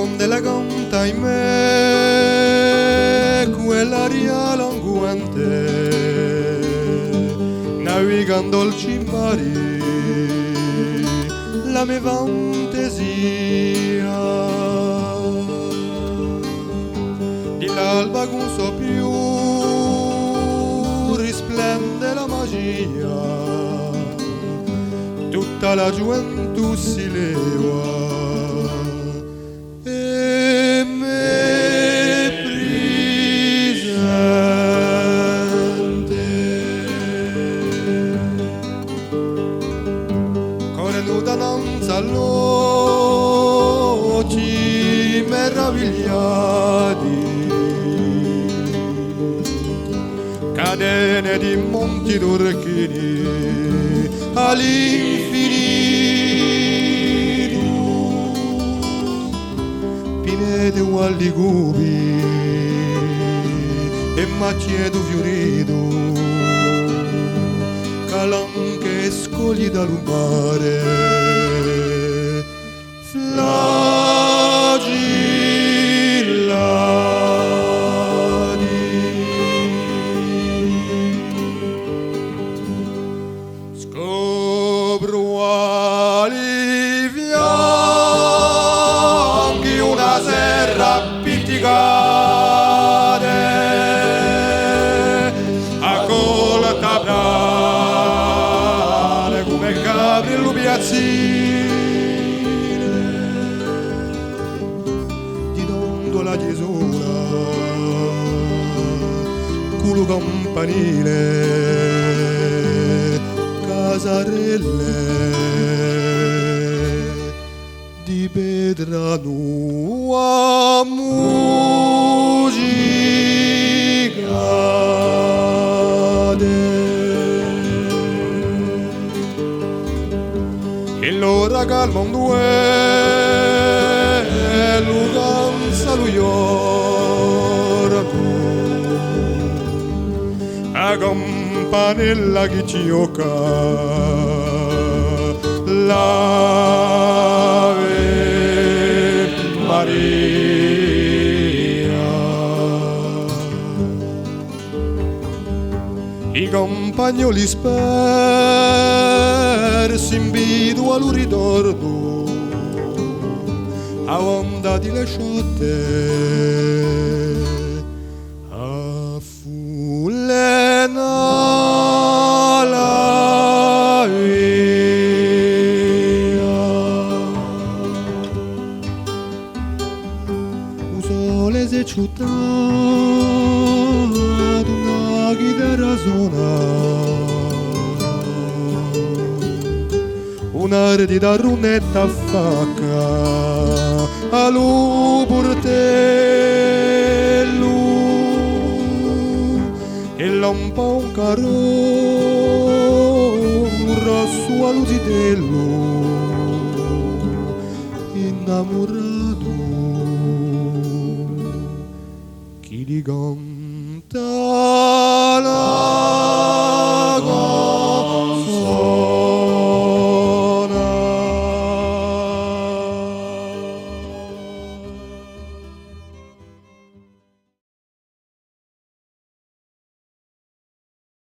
donde la canta in me quell'aria languente, navigando dolci mari la mia fantasia di l'alba con so più risplende la magia, tutta la gioventù si leva e me presente correndo danza all'occhi meravigliati, catene di monti turchini all'infinito, pinete uguali cubi e macchie du fiorito, calanche e scogli da lumare, scopro ali fianchi una serra appiccicate a colta brale come capri lupiazzine di dondola chiesura culo campanile, casarelle di pietra nuova musicate e l'ora calma un duello cansa lo iorco a campanella che ci gioca l'Ave Maria. I compagnoli spersi invito al ritorno a onda di lasciate a fullena la via. Un sole si è ciuttato una chitarra suona, un'ardita runetta facca allo portello e lampa un carro rosso all'usitello innamorato chi li canta la